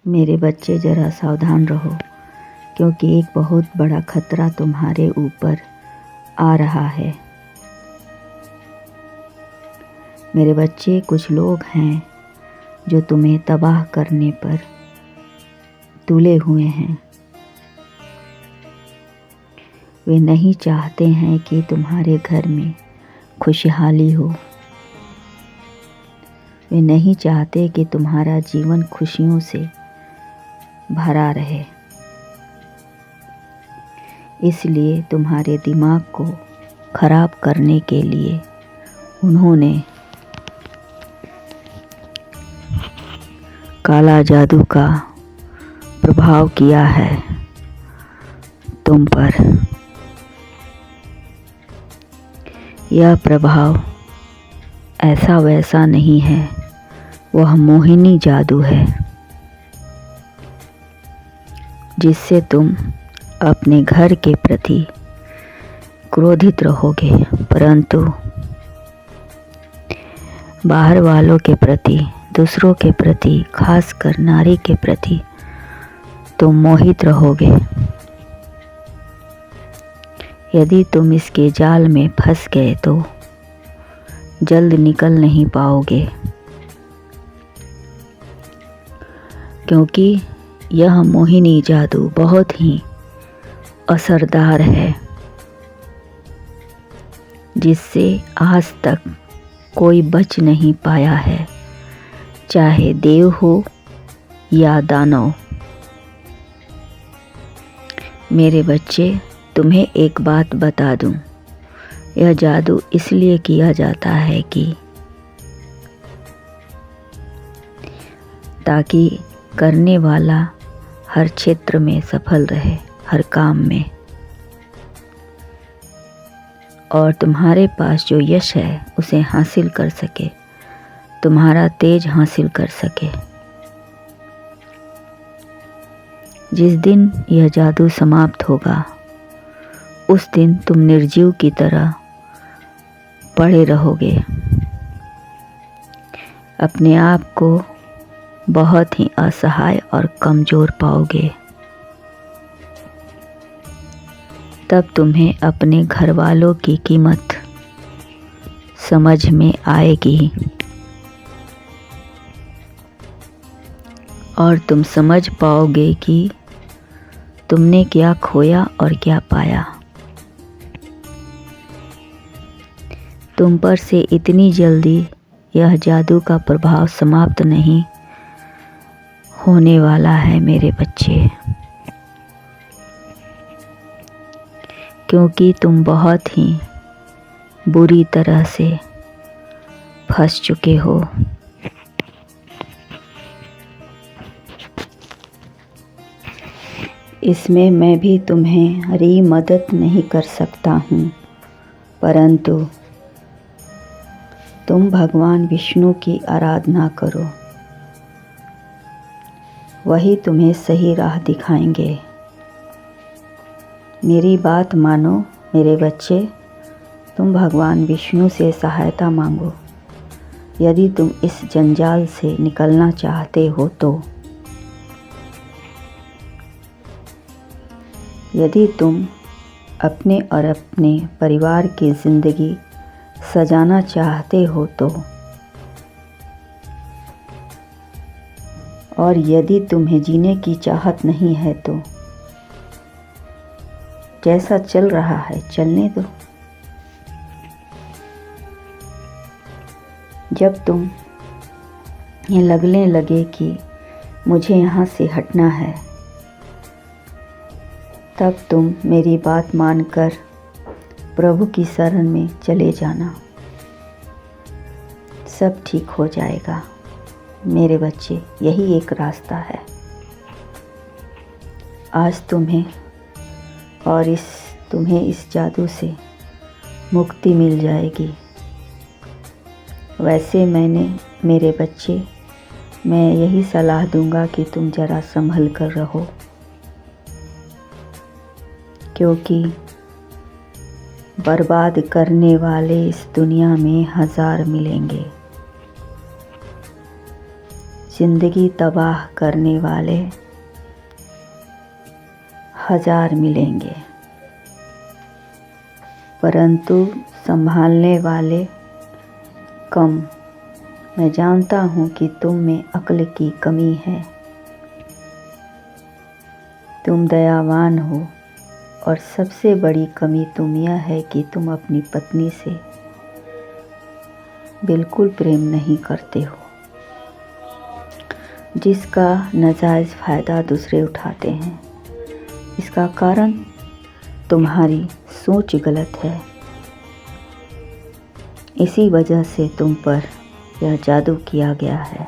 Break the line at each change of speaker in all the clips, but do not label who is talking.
मेरे बच्चे ज़रा सावधान रहो, क्योंकि एक बहुत बड़ा खतरा तुम्हारे ऊपर आ रहा है। मेरे बच्चे, कुछ लोग हैं जो तुम्हें तबाह करने पर तुले हुए हैं। वे नहीं चाहते हैं कि तुम्हारे घर में खुशहाली हो। वे नहीं चाहते कि तुम्हारा जीवन खुशियों से भरा रहे। इसलिए तुम्हारे दिमाग को खराब करने के लिए उन्होंने काला जादू का प्रभाव किया है तुम पर। यह प्रभाव ऐसा वैसा नहीं है, वह मोहिनी जादू है, जिससे तुम अपने घर के प्रति क्रोधित रहोगे, परंतु बाहर वालों के प्रति, दूसरों के प्रति, खासकर नारी के प्रति तुम मोहित रहोगे। यदि तुम इसके जाल में फंस गए तो जल्द निकल नहीं पाओगे, क्योंकि यह मोहिनी जादू बहुत ही असरदार है, जिससे आज तक कोई बच नहीं पाया है, चाहे देव हो या दानव। मेरे बच्चे, तुम्हें एक बात बता दूं, यह जादू इसलिए किया जाता है कि ताकि करने वाला हर क्षेत्र में सफल रहे, हर काम में, और तुम्हारे पास जो यश है उसे हासिल कर सके, तुम्हारा तेज हासिल कर सके। जिस दिन यह जादू समाप्त होगा, उस दिन तुम निर्जीव की तरह पड़े रहोगे, अपने आप को बहुत ही असहाय और कमज़ोर पाओगे। तब तुम्हें अपने घर वालों की कीमत समझ में आएगी और तुम समझ पाओगे कि तुमने क्या खोया और क्या पाया। तुम पर से इतनी जल्दी यह जादू का प्रभाव समाप्त नहीं होने वाला है मेरे बच्चे, क्योंकि तुम बहुत ही बुरी तरह से फंस चुके हो। इसमें मैं भी तुम्हारी मदद नहीं कर सकता हूँ, परंतु तुम भगवान विष्णु की आराधना करो, वही तुम्हें सही राह दिखाएंगे। मेरी बात मानो मेरे बच्चे, तुम भगवान विष्णु से सहायता मांगो। यदि तुम इस जंजाल से निकलना चाहते हो तो, यदि तुम अपने और अपने परिवार की ज़िंदगी सजाना चाहते हो तो, और यदि तुम्हें जीने की चाहत नहीं है तो जैसा चल रहा है चलने दो। जब तुम ये लगने लगे कि मुझे यहाँ से हटना है, तब तुम मेरी बात मानकर प्रभु की शरण में चले जाना, सब ठीक हो जाएगा मेरे बच्चे। यही एक रास्ता है। आज तुम्हें इस जादू से मुक्ति मिल जाएगी। वैसे मेरे बच्चे, मैं यही सलाह दूंगा कि तुम ज़रा संभल कर रहो, क्योंकि बर्बाद करने वाले इस दुनिया में 1000 मिलेंगे। जिंदगी तबाह करने वाले 1000 मिलेंगे, परंतु संभालने वाले कम। मैं जानता हूँ कि तुम में अक्ल की कमी है। तुम दयावान हो और सबसे बड़ी कमी तुम यह है कि तुम अपनी पत्नी से बिल्कुल प्रेम नहीं करते हो, जिसका नाजायज़ फ़ायदा दूसरे उठाते हैं। इसका कारण तुम्हारी सोच गलत है। इसी वजह से तुम पर यह जादू किया गया है।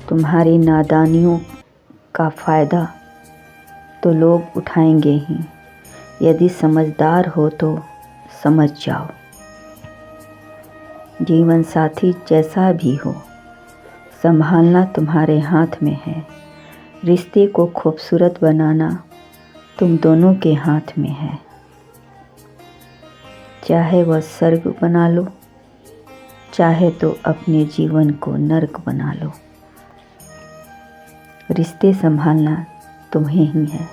तुम्हारी नादानियों का फ़ायदा तो लोग उठाएंगे ही। यदि समझदार हो तो समझ जाओ। जीवन साथी जैसा भी हो, संभालना तुम्हारे हाथ में है। रिश्ते को खूबसूरत बनाना तुम दोनों के हाथ में है। चाहे वह स्वर्ग बना लो, चाहे तो अपने जीवन को नर्क बना लो। रिश्ते संभालना तुम्हें ही है।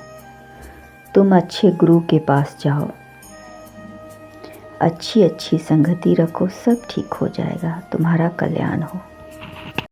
तुम अच्छे गुरु के पास जाओ, अच्छी संगति रखो, सब ठीक हो जाएगा। तुम्हारा कल्याण हो।